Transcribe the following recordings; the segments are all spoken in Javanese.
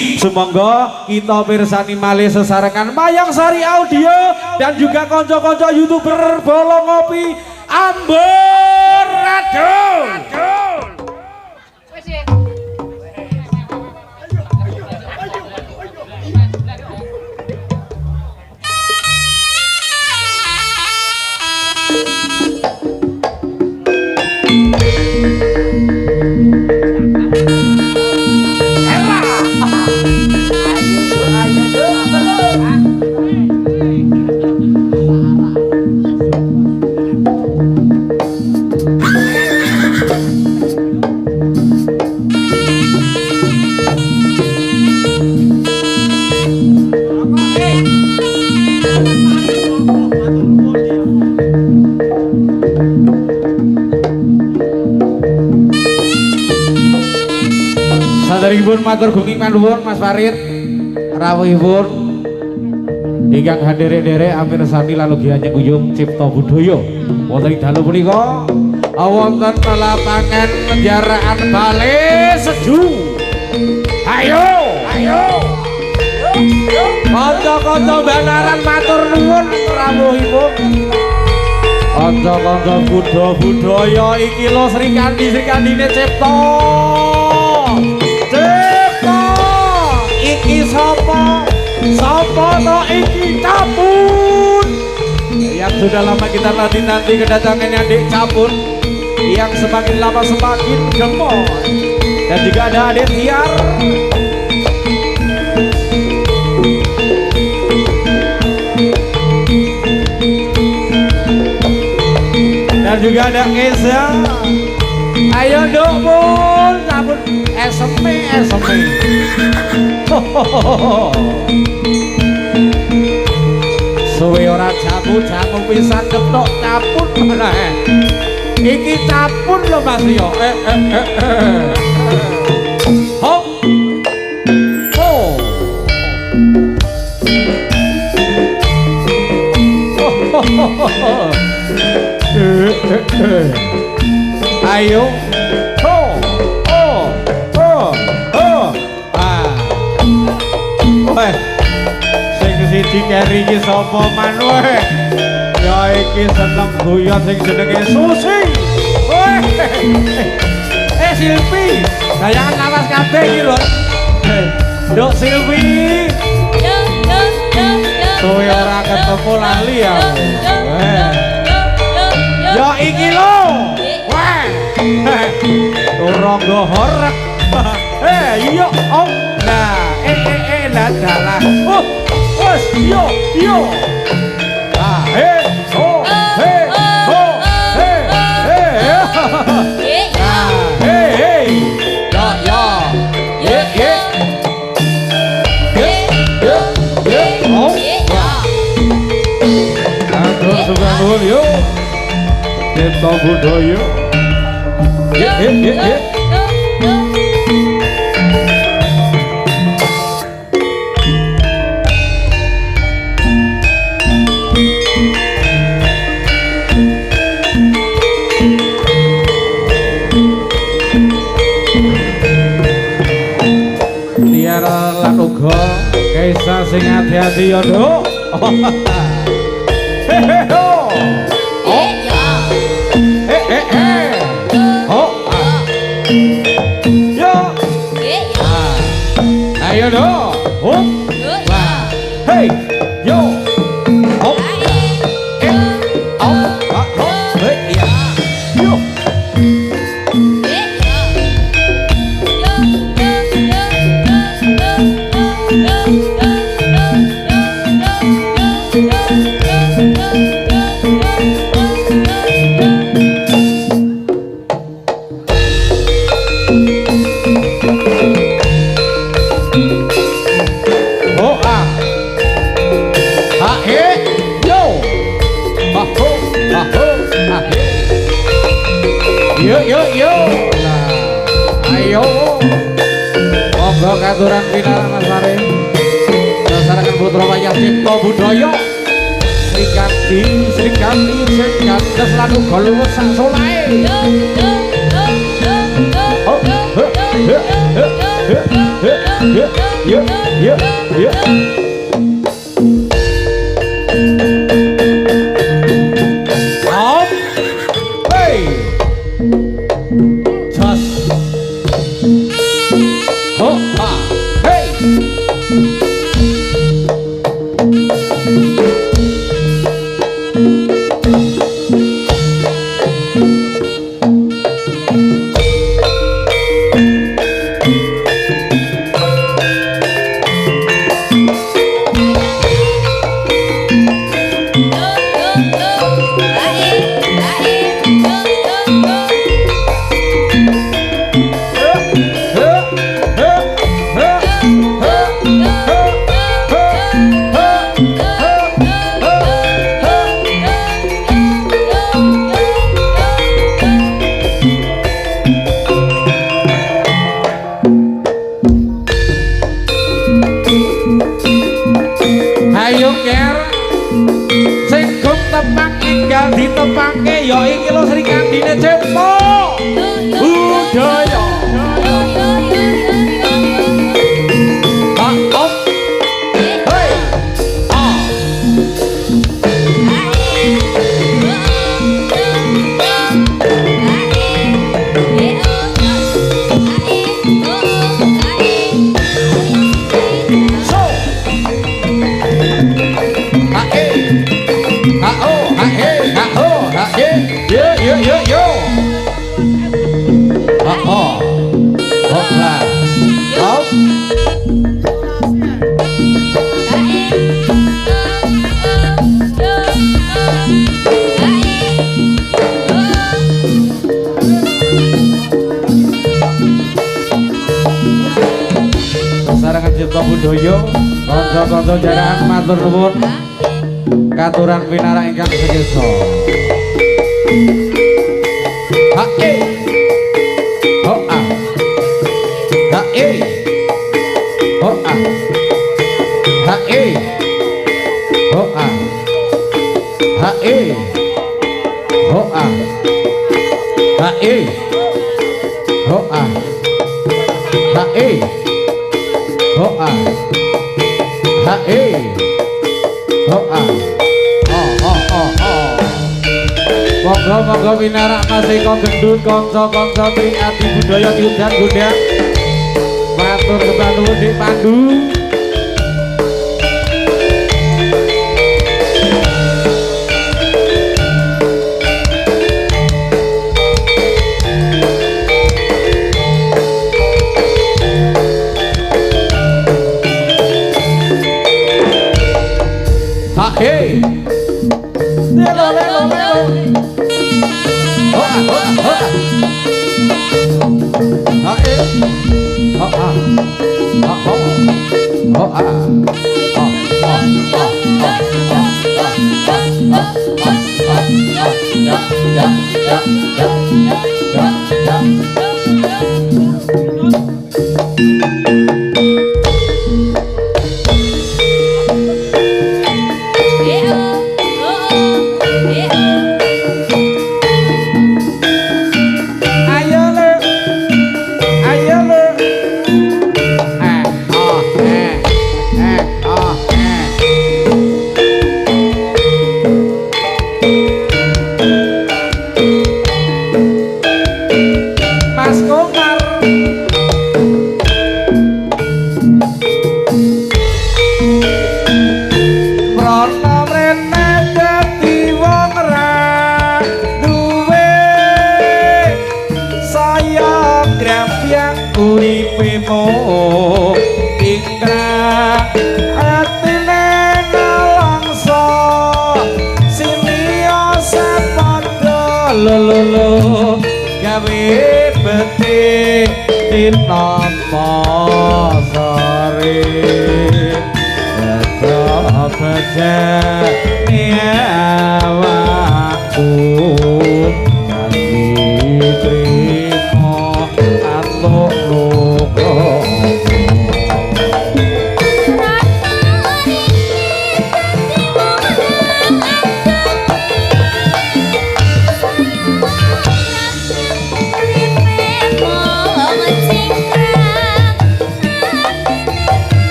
Semoga kita pirsani malih sesarengan Mayang Sari Audio dan juga konco-konco YouTuber Bolong Ngopi Amburadul. Saderipun matur gunging manuwun Mas Farid rawuhipun ingkang hadir-hadir amirsani lalugian nyeguyung cipta budaya wonten ing dalu punika wonten lapangan penjaraan Bale Seju. Ayo kanca-kanca banaran matur nuwun rawuhipun kanca-kanca budaya iki lho Srikandine cipta iki sapa to iki Capun yang sudah lama kita nanti kedatangannya adik Capun yang semakin lama semakin gemoy dan juga ada adik Tiar dan juga ada Eza. Ayo dok pun Capun eseme suwe ora jamu pisan ketok Capun mana iki Capun lho Mas yo hop ayo sing siji keri iki sapa manwe ya iki seneng guyon sing jenenge Susi. Silvi dayangan lawas kabeh iki lho Nduk Silvi kowe ora ketemu lali ya ya iki lho weh Ronggo horek iya om nah dalah wes yo he ho yo cipta budaya Tiar lan uga Kaisa sing hati-hati ya Nduk. Ayo dong, hey, yo, yo. Yo, nah, ayo, monggo katuran final Mas Farid, dasarkan putra wayang cipta budaya, Sri Kandi, selalu kalau sang solai. Oh, yuk, yuk, yuk. Stop. Hey. Just. Hoppa. Hey. Ayo ker sing gum tepang enggal ditepangke ya iki lho Sri Kandine Cepo budaya op hey yo lah op sarangan cipta budaya kanca-kanca jarahan matur nuwun katuran pinara ingkang sekesa hae hoa hae hoa hae hoa hae hoa hae hoa hae hoa hae hoa monggo winarak masih kok gendut kongso triati budaya diundang gundang matur kembang nuwun Dik Pandu hey lelo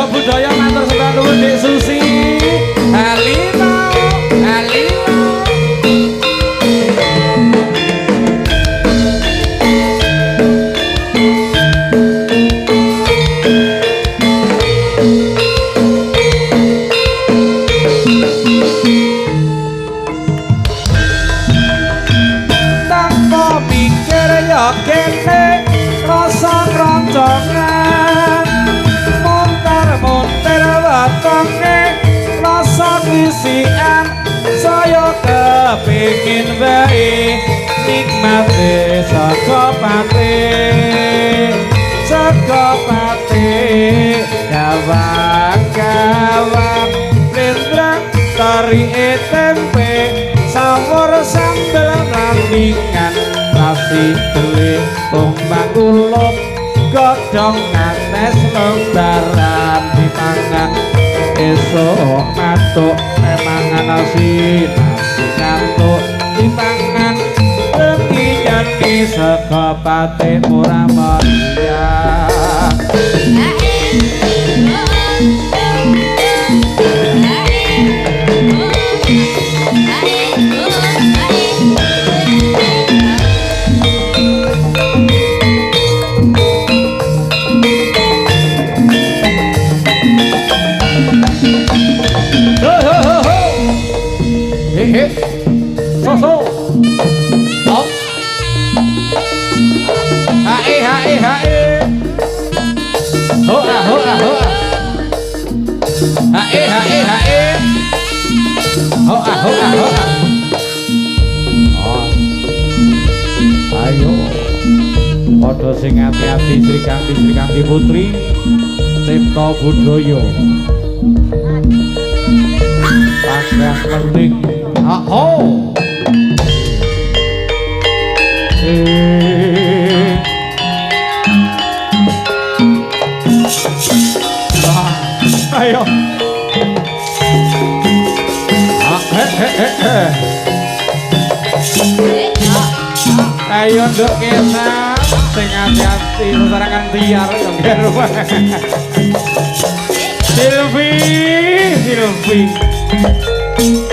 Budaya matur sembah nuwun Dik Susi. Halima, Halima. Tanpa pikir ya kene rasa roncongan. Monter watonge rasa wisian saya kepingin bae nikmate saka pate gawang lendrang tari tempe sawur sambel randingan nasi tele tumbang ulup godhong ngates lembaran dipangan esok matuk memangan nasi kantuk dipangan rekian di saka pate murah meriah. So oh hae hoa hae hoa oh ayo padha sing ati-ati Sri Kanti Putri Cipta Budaya Pasrah penting oh ayo ayo nduk kena sing ati-ati sesarangan tiar yo rumah Silvi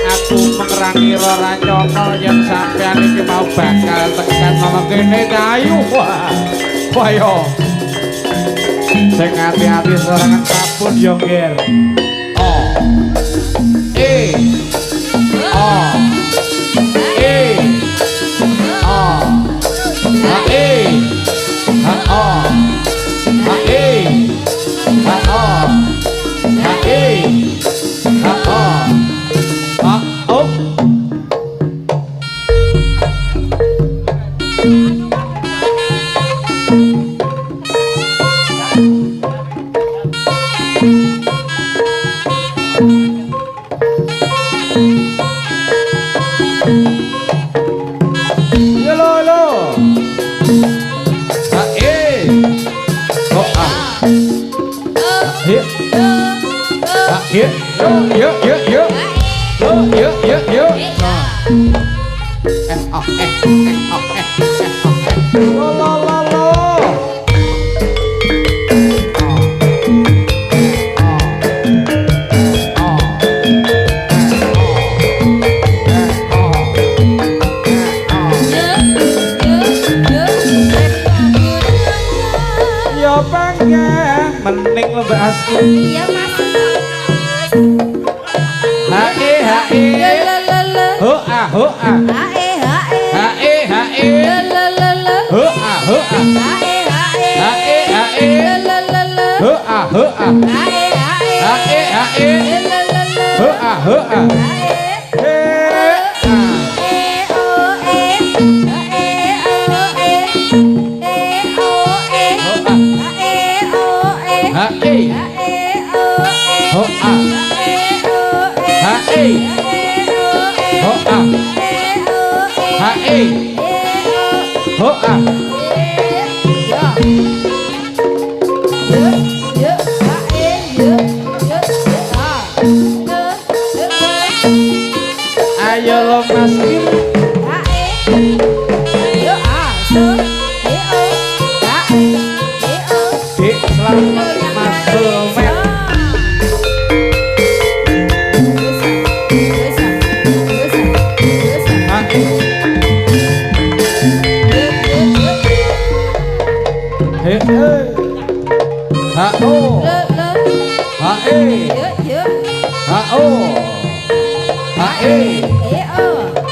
aku mengerangi ora nyokol yang sampean iki mau bakal tekan mama kene ayo wah yo sing ati-ati serangan kapun yo ngger oh oh. Yuk, yuk, yuk, yuk, yuk, yuk, yuk. Lo, lo, lo. Yo pengen mending lebih asli. Iya mas. Hae hae ho ah ho ah Hae hae hae hae ho ah ho ah hae hae hae hae ho ah ho ah hae hae hae ho ah ho ah ho ah hae ho ah hae ho ah ayo lo maskin di selamat masuk men ha-o ha-e ha-o ha-e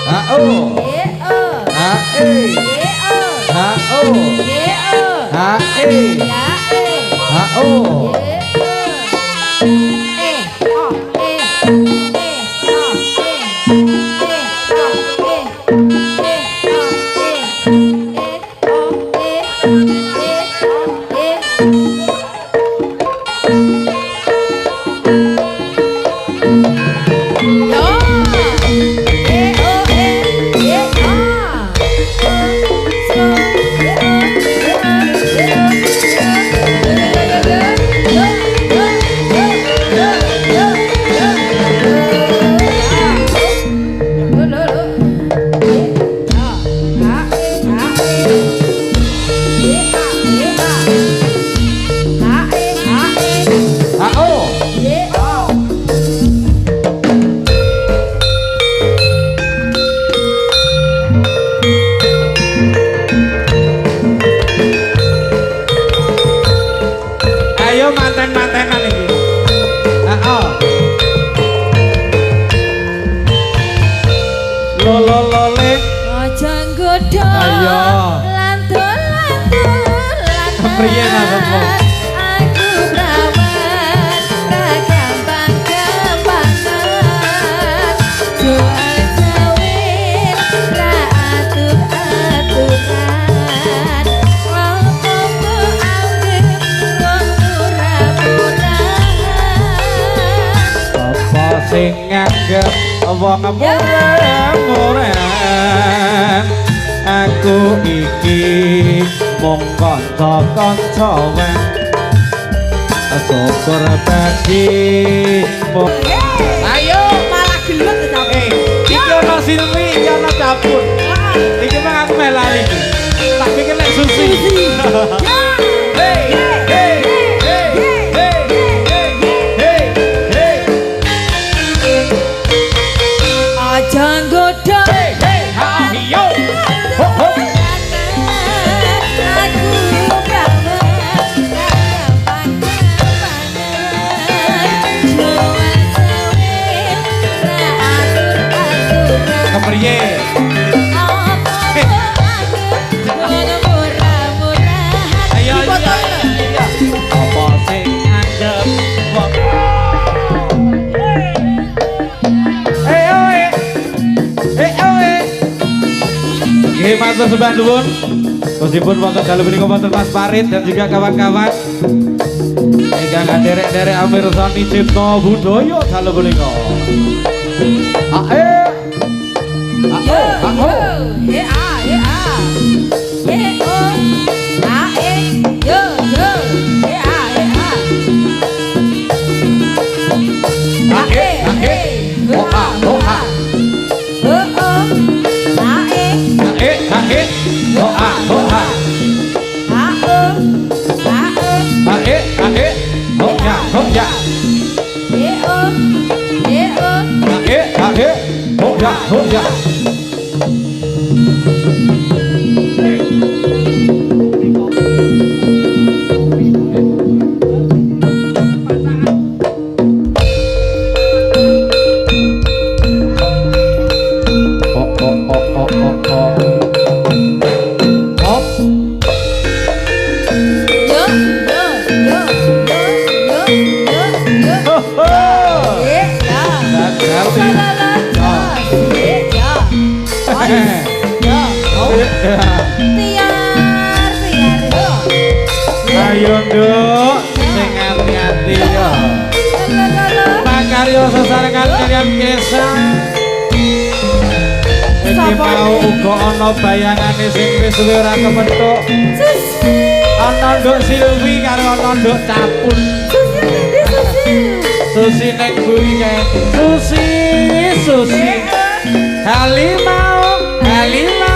ha-o ha-e ha-o ha-e ha-o manten-mantenan ini. Lo le. Aja nggodho. Ayo. Lantur. Kepriye nasabmu? Aku rawan ra gampang-gampangan. Jual sawit ra atur-aturan. Ngomongku anggep wong murah-murahan. Apa sing nganggep wong murah-murahan? Aku iki mung kanca-kanca wae. Syukur bagi Ayo malah gelut tapi. Iki ana Silvi, iki ana Capur. Iki mah aku melali. Tak pikir lek susi. Hey, hey, hey, hey, hey, hey. Aja nggodho. Hey, hey, ha, yo. Ho, ho. Kepriye? Ayo, iya. Apa sing nganggep wong? matur sembah nuwun. Meskipun wonten dalu menika wonten Mas Farid dan juga kawan-kawan ingkang derek-derek amirsani Cipta Budaya dalu menika. Ae. Yo, yo, he a, he o, a e, yo, yo, he a, ho a, ho a. ho o, a e, Ho a, ho a. a o, Ho ya, ho ya. he o, Ho ya, ho ya. yo, yo, yo, yo, yo, yo, he ya, Ngerti. la la la, he ya, yo, oh. Tiar, tiar, yo. Ayo nduk, sing ngati-ngati yo. Makarya sesarengan kalian kisah. Iki mau uga ana bayangane sing wis suwe ora kepentuk. Ana nduk Silvi karo ana nduk Capun. Susi nek buri kae. Susi. Halimau, Halimau.